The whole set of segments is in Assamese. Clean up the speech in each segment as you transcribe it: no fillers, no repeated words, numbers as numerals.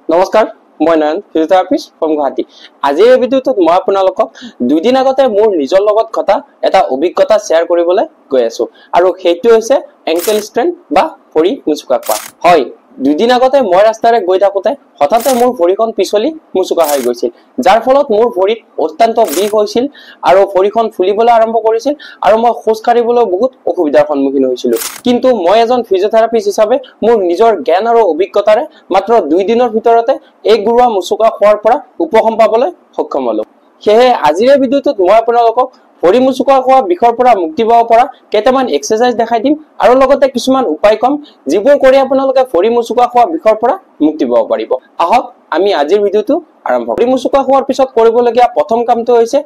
নমস্কাৰ মই নয়ন ফিজিওথেৰাপিষ্ট ফ্ৰম গুৱাহাটী আজিৰ এই ভিডিঅ'টোত মই আপোনালোকক দুদিন আগতে মোৰ নিজৰ লগত ঘটা এটা অভিজ্ঞতা শ্বেয়াৰ কৰিবলৈ গৈ আছো আৰু সেইটো হৈছে এংকেল ষ্ট্ৰেন বা ভৰি মুচুকা খোৱা হয় দুদিন আগতে মই ৰাস্তাৰে গৈ থাকোতে হঠাতে মোৰ ভৰিখন পিছলি মুচুকা হৈ গৈছিল যাৰ ফলত মোৰ ভৰিত অত্যন্ত বিষ হৈছিল আৰু ভৰিখন ফুলিবলৈ আৰম্ভ কৰিছিল আৰু মই খোজ কাঢ়িবলৈ বহুত অসুবিধাৰ সন্মুখীন হৈছিলো কিন্তু মই এজন ফিজিওথেৰাপিষ্ট হিচাপে মোৰ নিজৰ জ্ঞান আৰু অভিজ্ঞতাৰে মাত্ৰ 2 দিনৰ ভিতৰতে এই গুৰুৱা মুচুকা খোৱাৰ পৰা উপশম পাবলৈ সক্ষম হলো সেয়ে আজিৰ এই ভিডিঅ'টোত মই আপোনালোকক ভৰি মুচুকা খোৱা বিষৰ পৰা মুক্তি পাব পৰা কেইটামান এক্সাৰসাইজ দেখাই দিম আৰু লগতে কিছুমান উপায় কম যিবোৰ কৰি আপোনালোকে ভৰি মুচুকা খোৱা বিষৰ পৰা মুক্তি পাব পাৰিব আহক আমি আজিৰ ভিডিঅ'টো আৰম্ভ ভৰি মুচুকা খোৱাৰ পিছত কৰিবলগীয়া প্ৰথম কামটো হৈছে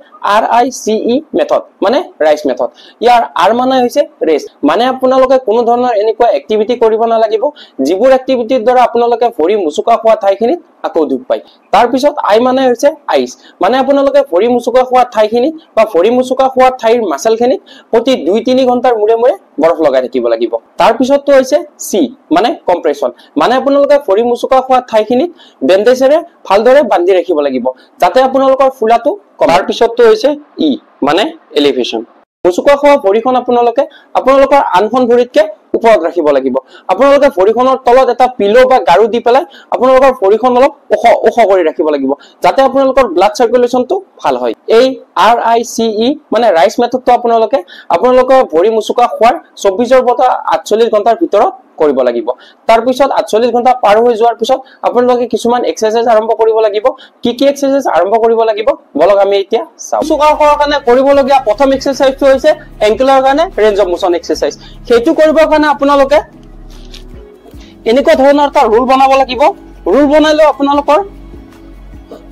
RICE মেথড মানে ৰাইচ মেথড ইয়াৰ R মানে হৈছে ৰেষ্ট মানে আপোনালোকে কোনো ধৰণৰ এনেকুৱা এক্টিভিটি কৰিব নালাগিব যিবোৰ এক্টিভিটিৰ দ্বাৰা আপোনালোকে ভৰি মুচুকা খোৱা ঠাইখিনিত আকৌ দুখ পায় তাৰ পিছত I মানে হৈছে আইচ মানে আপোনালোকে ভৰি মুচুকা খোৱা ঠাইখিনিত বা ভৰি মুচুকা খোৱা ঠাইৰ মাসলখিনিত প্ৰতি 2-3 ঘণ্টাৰ মূৰে মূৰে বৰফ লগাই থাকিব লাগিব তাৰ পিছতটো হৈছে C মানে কম্প্ৰেছন মানে আপোনালোকে ভৰি মুচুকা খোৱা ঠাইখিনিত বেণ্ডেজেৰে ভালদৰে বান্ধি ৰাখিব লাগিব যাতে আপোনালোকৰ ফুলাটো কমাৰ পিছতটো হৈছে E মানে এলিভেশন মুচুকা খোৱা ভৰিখন আপোনালোকৰ আনখন ভৰিতকে ওপৰত ৰাখিব লাগিব আপোনালোকে ভৰিখনৰ তলত এটা পিলো বা গাৰু দি পেলাই আপোনালোকৰ ভৰিখন অলপ ওখ কৰি ৰাখিব লাগিব যাতে আপোনালোকৰ ব্লাড সাৰ্কুলেশনটো ভাল হয় এই RICE মানে ৰাইচ মেথডটো আপোনালোকৰ ভৰি মুচুকা খোৱাৰ 24 পৰা 48 ঘণ্টাৰ ভিতৰত কৰিব লাগিব তাৰ পিছত 48 ঘণ্টা পাৰ হৈ যোৱাৰ পিছত আপোনালোকে কিছুমান এক্সাৰসাইজ আৰম্ভ কৰিব লাগিব কি এক্সাৰসাইজ আৰম্ভ কৰিব লাগিব বলক আমি এতিয়া চাও মুচুকা খোৱাৰ কাৰণে কৰিবলগীয়া প্ৰথম এক্সাৰসাইজটো হৈছে এংকেলৰ কাৰণে ৰেঞ্জ অফ মোচন এক্সাৰসাইজ সেইটো কৰিবৰ কাৰণে আপোনালোকে এনেকুৱা ধৰণৰ এটা ৰুল বনাব লাগিব ৰুল বনাইলে আপোনালোকৰ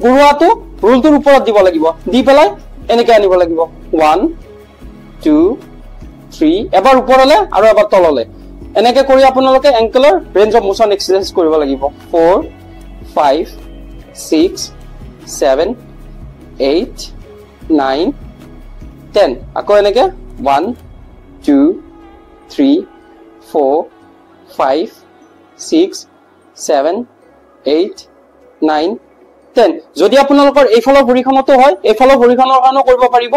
গুৰুৱাটো ৰুলটোৰ ওপৰত দিব লাগিব দি পেলাই এনেকৈ আনিব লাগিব 1 2 3 এবাৰ ওপৰলে আৰু এবাৰ তললে এনেকৈ কৰি আপোনালোকে এংকেলৰ ৰেঞ্জ অফ মোচন এক্সাৰসাইজ কৰিব লাগিব 4 5 6 7 8 9 10 আকৌ এনেকৈ 1 2 3 4 5 6 7 8 9 10 যদি আপোনালোকৰ এইফালৰ ভৰিখনতো হয় এইফালৰ ভৰিখনৰ কাৰণেও কৰিব পাৰিব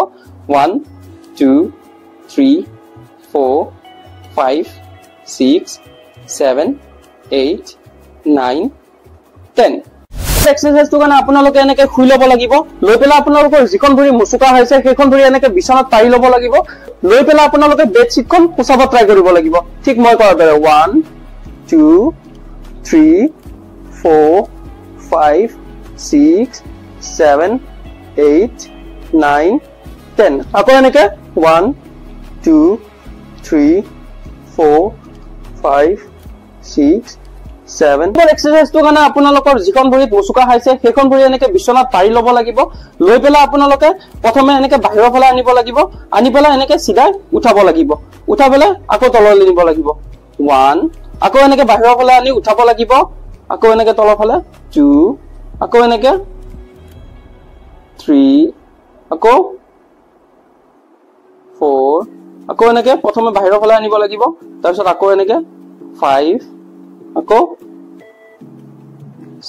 1 2 3 4 5 6 7 8 9 10 এক্সাৰসাইজটো কাৰণে আপোনালোকে এনেকৈ খুই ল'ব লাগিব লৈ পেলাই আপোনালোকৰ যিখন ভৰি মুচুকা হৈছে সেইখন ভৰি এনেকৈ বিছনাত পাৰি ল'ব লাগিব লৈ পেলাই আপোনালোকে বেডশিটখন পুছাব ট্ৰাই কৰিব লাগিব ঠিক মই কৰাৰ দৰে 1 2 3 4 5 6 7 8 9 10 আকৌ এনেকৈ 1 2 3 4 5 6 7 এক্সাৰসাইজটো কাৰণে আপোনালোকৰ যিখন ভৰিত মুচুকা খাইছে সেইখন ভৰি এনেকৈ বিছনাত পাৰি ল'ব লাগিব লৈ পেলাই আপোনালোকে প্ৰথমে এনেকৈ বাহিৰৰ ফালে আনিব লাগিব আনি পেলাই এনেকৈ সিধাই উঠাব লাগিব উঠা পেলাই আকৌ তললৈ নিব লাগিব 1 আকৌ এনেকৈ বাহিৰৰ ফালে আনি উঠাব লাগিব আকৌ এনেকৈ তলৰ ফালে 2 আকৌ এনেকৈ 3 আকৌ 4 আকৌ এনেকৈ প্ৰথমে বাহিৰৰ ফালে আনিব লাগিব তাৰ পিছত আকৌ এনেকৈ 5 আকৌ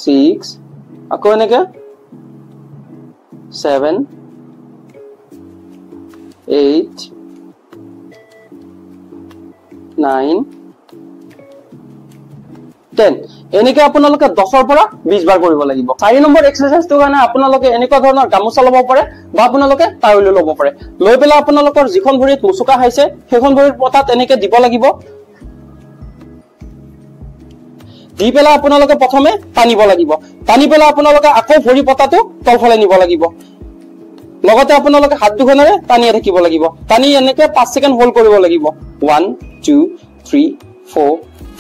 6 আকৌ এনেকৈ 7 8 9 10 এনেকৈ আপোনালোকে 10 পৰা 20 বাৰ কৰিব লাগিব 4 নম্বৰ এক্সাৰসাইজটো কাৰণে আপোনালোকে এনেকুৱা ধৰণৰ গামোচা ল'ব পাৰে বা আপোনালোকে টাৱেল ল'ব পাৰে লৈ পেলাই আপোনালোকৰ যিখন ভৰিত মুচুকা খাইছে সেইখন ভৰিৰ পতাত এনেকৈ দিব লাগিব দি পেলাই আপোনালোকে প্ৰথমে টানিব লাগিব টানি পেলাই আপোনালোকে আকৌ ভৰি পতাটো তলফালে নিব লাগিব লগতে আপোনালোকে হাত দুখনেৰে টানিয়ে থাকিব লাগিব টানি এনেকৈ 5 সেকেন্ড হোল্ড কৰিব লাগিব 1 2 3 4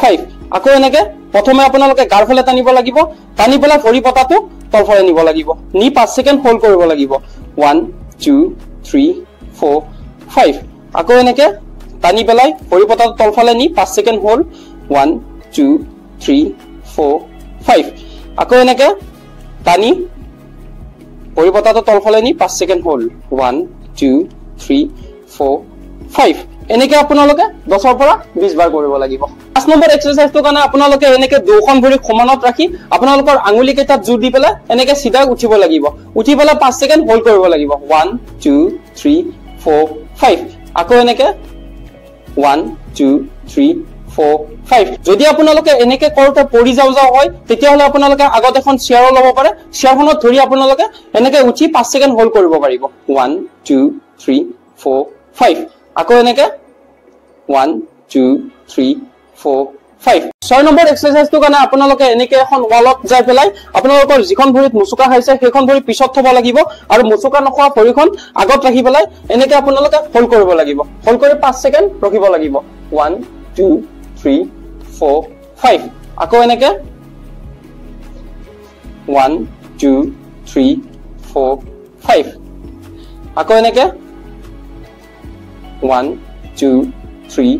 5 আকৌ এনেকৈ প্ৰথমে আপোনালোকে গাৰফালে টানিব লাগিব টানি পেলাই ভৰি পতাটো তলফালে নিব লাগিব নি 5 সেকেন্ড হোল্ড কৰিব লাগিব 1 2 3 4 5 আকৌ এনেকৈ টানি পেলাই ভৰি পতাটো তলফালে নি 5 সেকেন্ড হোল্ড 1 2 3 4 5 আকৌ এনেকৈ টানি ভৰি পতাটো তলফালে নি 5 সেকেন্ড হোল্ড 1 2 3 4 5 এনেকে আপোনালোকে 10 পৰা 20 বাৰ কৰিব লাগিব 5 নম্বৰ এক্সাৰসাইজটো কাৰণে আপোনালোকে এনেকে দুখন ভৰি সমানত ৰাখি আপোনালোকৰ আঙুলি কেইটাত জোৰ দি পেলাই এনেকে সিধা উঠিব লাগিব উঠি পেলাই 5 সেকেন্ড হোল্ড কৰিব লাগিব 1 2 3 4 5 আকৌ এনেকে 1 2 3 4 5 যদি আপোনালোকে এনেকে কৰোতে পৰি যাও হয় তেতিয়া হলে আপোনালোকে আগত এখন চেয়াৰ লব পাৰে চেয়াৰখনত ধৰি আপোনালোকে এনেকে উঠি 5 সেকেন্ড হোল্ড কৰিব পাৰিব 1 2 3 4 5 আকৌ এনেকে 1 2 3 4 5 6 নম্বৰ এক্সাৰসাইজটো কাৰণে আপোনালোকে এনেকে এখন ওয়ালত যাই পেলাই আপোনালোকৰ যিখন ভৰিত মুচুকা খাইছে সেইখন ভৰি পিছত থব লাগিব আৰু মুচুকা নখোৱা ভৰিখন আগত ৰাখি পেলাই এনেকে আপোনালোকে হোল্ড কৰিব লাগিব হোল্ড কৰি 5 সেকেন্ড ৰখিব লাগিব 1 2 3 4 5 আকৌ এনেকে 1 2 3 4 5 আকৌ এনেকে 1 2 3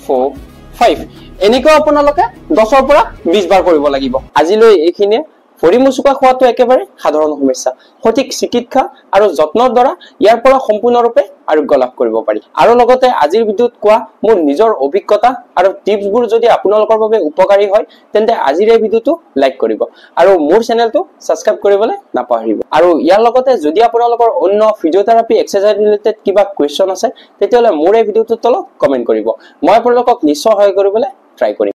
4 5 এনেকৈ আপোনালোকে 10 পৰা 20 বাৰ কৰিব লাগিব আজিলৈ এইখিনিয়ে ভৰি মুচুকা খোৱাটো একেবাৰে সাধাৰণ সমস্যা সঠিক চিকিৎসা আৰু যত্নৰ দ্বাৰা ইয়াৰ পৰা সম্পূৰ্ণৰূপে আৰোগ্য লাভ কৰিব পাৰি আৰু লগতে আজিৰ ভিডিঅ'ত কোৱা মোৰ নিজৰ অভিজ্ঞতা আৰু টিপছবোৰ যদি আপোনালোকৰ বাবে উপকাৰী হয় তেন্তে আজিৰ এই ভিডিঅ'টো লাইক কৰিব আৰু মোৰ চেনেলটো সাবস্ক্ৰাইব কৰিবলৈ নাপাহৰিব আৰু ইয়াৰ লগতে যদি আপোনালোকৰ অন্য ফিজিঅথেৰাপি এক্সাৰসাইজ ৰিলেটেড কিবা কোৱেশ্চন আছে তেতিয়াহলে মোৰ এই ভিডিঅ'টোৰ তলত কমেন্ট কৰিব মই আপোনালোকক নিশ্চয় সহায় কৰিবলৈ ট্ৰাই কৰিম